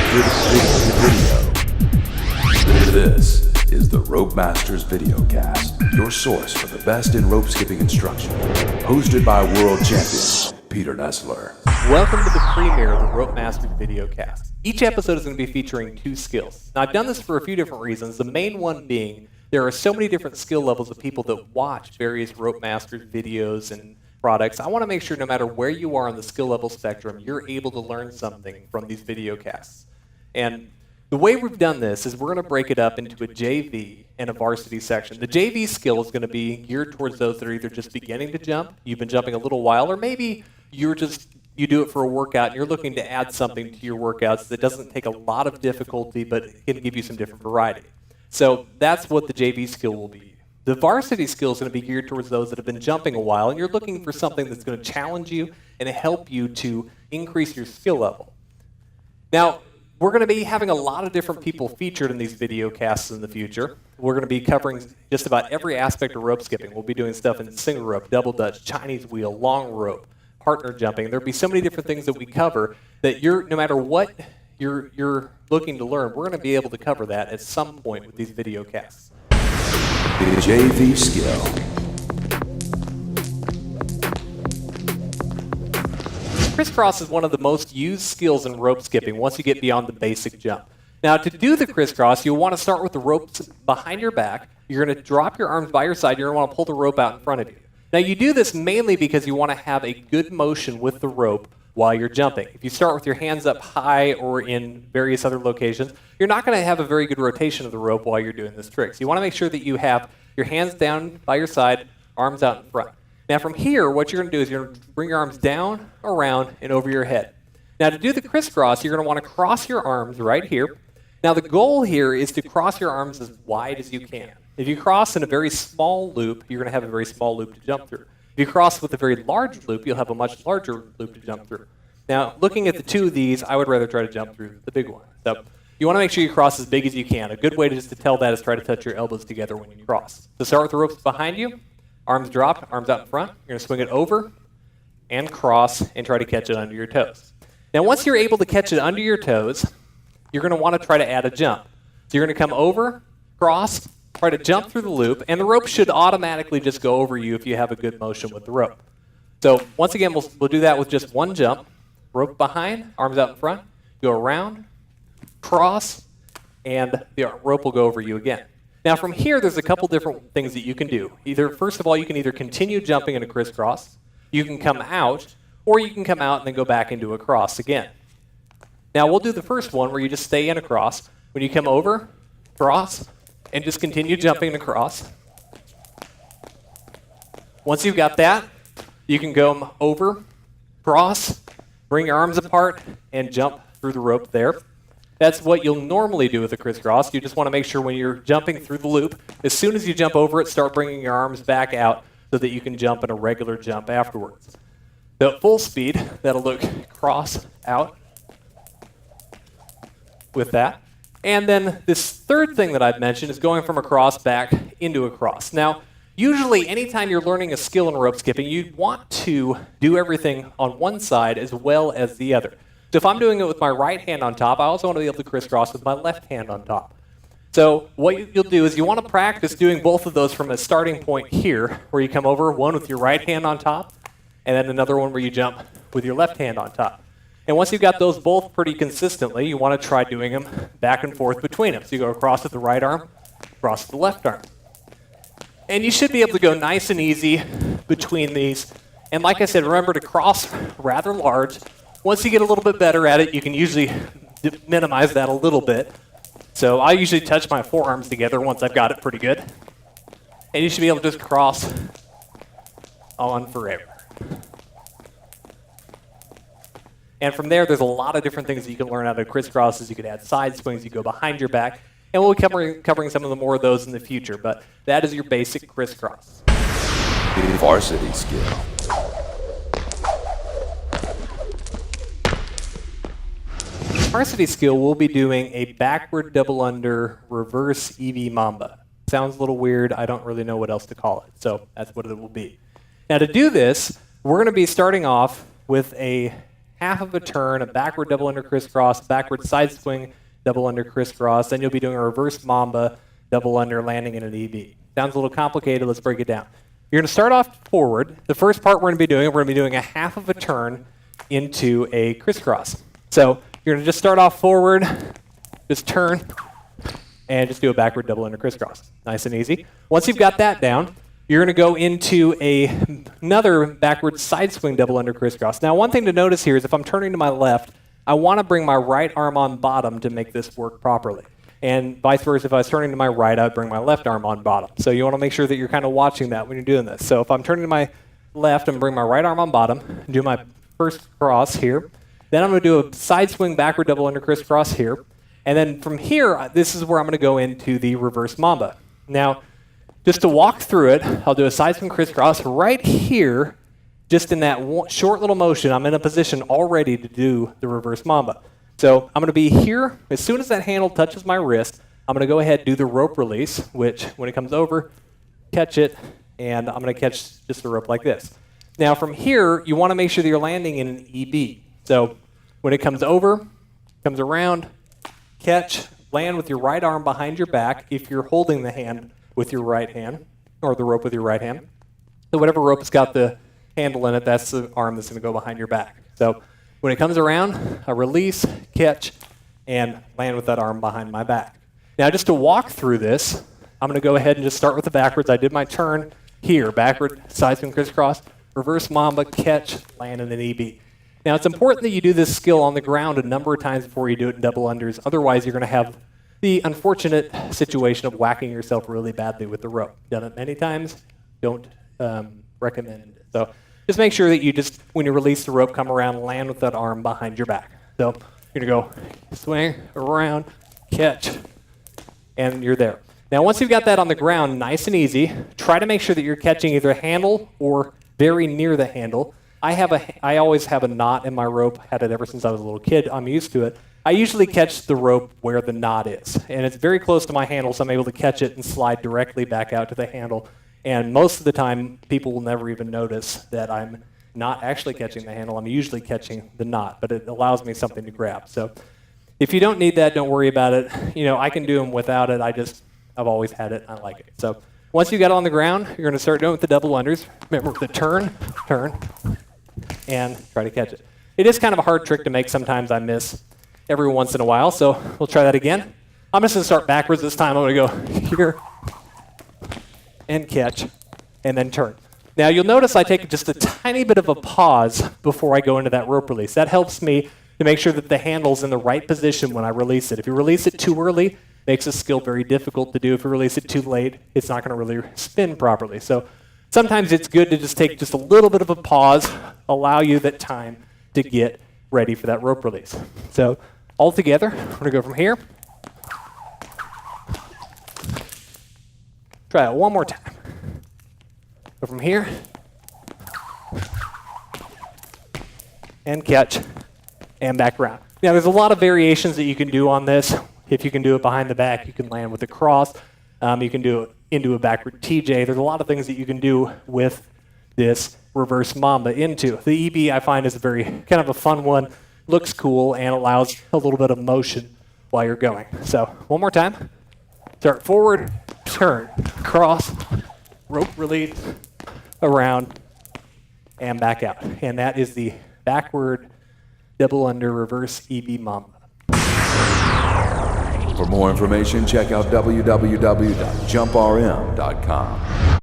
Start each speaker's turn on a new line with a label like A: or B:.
A: Video. This is the Rope Masters VideoKast, your source for the best in rope skipping instruction. Hosted by world champion Peter Nestler.
B: Welcome to the premiere of the Rope Masters VideoKast. Each episode is going to be featuring 2 skills. Now, I've done this for a few different reasons. The main one being there are so many different skill levels of people that watch various Rope Masters videos and products. I want to make sure no matter where you are on the skill level spectrum, you're able to learn something from these VideoKasts. And the way we've done this is we're going to break it up into a JV and a varsity section. The JV skill is going to be geared towards those that are either just beginning to jump, you've been jumping a little while, or maybe you do it for a workout and you're looking to add something to your workouts that doesn't take a lot of difficulty but can give you some different variety. So that's what the JV skill will be. The varsity skill is going to be geared towards those that have been jumping a while and you're looking for something that's going to challenge you and help you to increase your skill level. Now, we're going to be having a lot of different people featured in these VideoKasts in the future. We're going to be covering just about every aspect of rope skipping. We'll be doing stuff in single rope, double dutch, Chinese wheel, long rope, partner jumping. There'll be so many different things that we cover that no matter what you're looking to learn, we're going to be able to cover that at some point with these VideoKasts.
A: The JV skill.
B: Criss-Cross is one of the most used skills in rope skipping once you get beyond the basic jump. Now, to do the Criss-Cross, you'll want to start with the ropes behind your back. You're going to drop your arms by your side. You're going to want to pull the rope out in front of you. Now, you do this mainly because you want to have a good motion with the rope while you're jumping. If you start with your hands up high or in various other locations, you're not going to have a very good rotation of the rope while you're doing this trick. So you want to make sure that you have your hands down by your side, arms out in front. Now from here, what you're going to do is you're going to bring your arms down, around, and over your head. Now to do the Criss-Cross, you're going to want to cross your arms right here. Now the goal here is to cross your arms as wide as you can. If you cross in a very small loop, you're going to have a very small loop to jump through. If you cross with a very large loop, you'll have a much larger loop to jump through. Now looking at the 2 of these, I would rather try to jump through the big one. So you want to make sure you cross as big as you can. A good way just to tell that is try to touch your elbows together when you cross. So start with the ropes behind you. Arms dropped, arms out in front. You're going to swing it over and cross and try to catch it under your toes. Now, once you're able to catch it under your toes, you're going to want to try to add a jump. So you're going to come over, cross, try to jump through the loop, and the rope should automatically just go over you if you have a good motion with the rope. So once again, we'll do that with just one jump. Rope behind, arms out in front, go around, cross, and the rope will go over you again. Now from here, there's a couple different things that you can do. First of all, you can either continue jumping in a Criss-Cross, you can come out, or you can come out and then go back into a cross again. Now we'll do the first one where you just stay in a cross. When you come over, cross, and just continue jumping across. Once you've got that, you can go over, cross, bring your arms apart, and jump through the rope there. That's what you'll normally do with a Criss-Cross. You just want to make sure when you're jumping through the loop, as soon as you jump over it, start bringing your arms back out so that you can jump in a regular jump afterwards. So at full speed, that'll look cross out with that. And then this third thing that I've mentioned is going from a cross back into a cross. Now, usually anytime you're learning a skill in rope skipping, you want to do everything on one side as well as the other. So if I'm doing it with my right hand on top, I also want to be able to Criss-Cross with my left hand on top. So what you'll do is you want to practice doing both of those from a starting point here, where you come over, one with your right hand on top, and then another one where you jump with your left hand on top. And once you've got those both pretty consistently, you want to try doing them back and forth between them. So you go across with the right arm, across with the left arm. And you should be able to go nice and easy between these. And like I said, remember to cross rather large. Once you get a little bit better at it, you can usually minimize that a little bit. So I usually touch my forearms together once I've got it pretty good. And you should be able to just cross on forever. And from there, there's a lot of different things that you can learn out of Criss-Crosses. You could add side swings, you go behind your back. And we'll be covering some of the more of those in the future. But that is your basic Criss-Cross.
A: Varsity skill.
B: Varsity skill, we'll be doing a backward double under reverse EV Mamba. Sounds a little weird. I don't really know what else to call it. So that's what it will be. Now to do this, we're going to be starting off with a half of a turn, a backward double under crisscross, backward side swing, double under crisscross. Then you'll be doing a reverse Mamba, double under, landing in an EB. Sounds a little complicated. Let's break it down. You're going to start off forward. The first part we're going to be doing a half of a turn into a crisscross. So you're going to just start off forward, just turn, and just do a backward double under crisscross. Nice and easy. Once you've got that down, you're going to go into another backward side swing double under crisscross. Now, one thing to notice here is if I'm turning to my left, I want to bring my right arm on bottom to make this work properly. And vice versa, if I was turning to my right, I would bring my left arm on bottom. So you want to make sure that you're kind of watching that when you're doing this. So if I'm turning to my left, I'm going to bring my right arm on bottom, do my first cross here. Then I'm going to do a side swing backward double under crisscross here. And then from here, this is where I'm going to go into the reverse Mamba. Now, just to walk through it, I'll do a side swing crisscross right here. Just in that short little motion, I'm in a position already to do the reverse Mamba. So I'm going to be here. As soon as that handle touches my wrist, I'm going to go ahead and do the rope release, which when it comes over, catch it, and I'm going to catch just a rope like this. Now from here, you want to make sure that you're landing in an EB. So when it comes over, comes around, catch, land with your right arm behind your back if you're holding the hand with your right hand, or the rope with your right hand. So whatever rope has got the handle in it, that's the arm that's going to go behind your back. So when it comes around, I release, catch, and land with that arm behind my back. Now just to walk through this, I'm going to go ahead and just start with the backwards. I did my turn here, backward, side swing, crisscross, reverse Mamba, catch, land in an EB. Now it's important that you do this skill on the ground a number of times before you do it in double unders. Otherwise, you're going to have the unfortunate situation of whacking yourself really badly with the rope. Done it many times, don't recommend it. So just make sure that you just, when you release the rope, come around, land with that arm behind your back. So you're going to go swing, around, catch, and you're there. Now once you've got that on the ground, nice and easy, try to make sure that you're catching either a handle or very near the handle. I always have a knot in my rope, had it ever since I was a little kid. I'm used to it. I usually catch the rope where the knot is, and it's very close to my handle, so I'm able to catch it and slide directly back out to the handle. And most of the time, people will never even notice that I'm not actually catching the handle. I'm usually catching the knot, but it allows me something to grab. So if you don't need that, don't worry about it. You know, I can do them without it. I've always had it. I like it. So once you get it on the ground, you're going to start doing it with the double unders. Remember the turn, and try to catch it. It is kind of a hard trick to make. Sometimes I miss every once in a while, so we'll try that again. I'm just going to start backwards this time. I'm going to go here and catch, and then turn. Now you'll notice I take just a tiny bit of a pause before I go into that rope release. That helps me to make sure that the handle's in the right position when I release it. If you release it too early, it makes the skill very difficult to do. If you release it too late, it's not going to really spin properly. So sometimes it's good to just take just a little bit of a pause, allow you that time to get ready for that rope release. So all together, we're going to go from here. Try it one more time. Go from here. And catch. And back around. Now there's a lot of variations that you can do on this. If you can do it behind the back, you can land with a cross. You can do it into a backward TJ. There's a lot of things that you can do with this reverse Mamba into. The EB I find is a very kind of a fun one. Looks cool and allows a little bit of motion while you're going. So one more time. Start forward, turn, cross, rope release, around, and back out. And that is the backward double under reverse EB Mamba.
A: For more information, check out www.jumprm.com.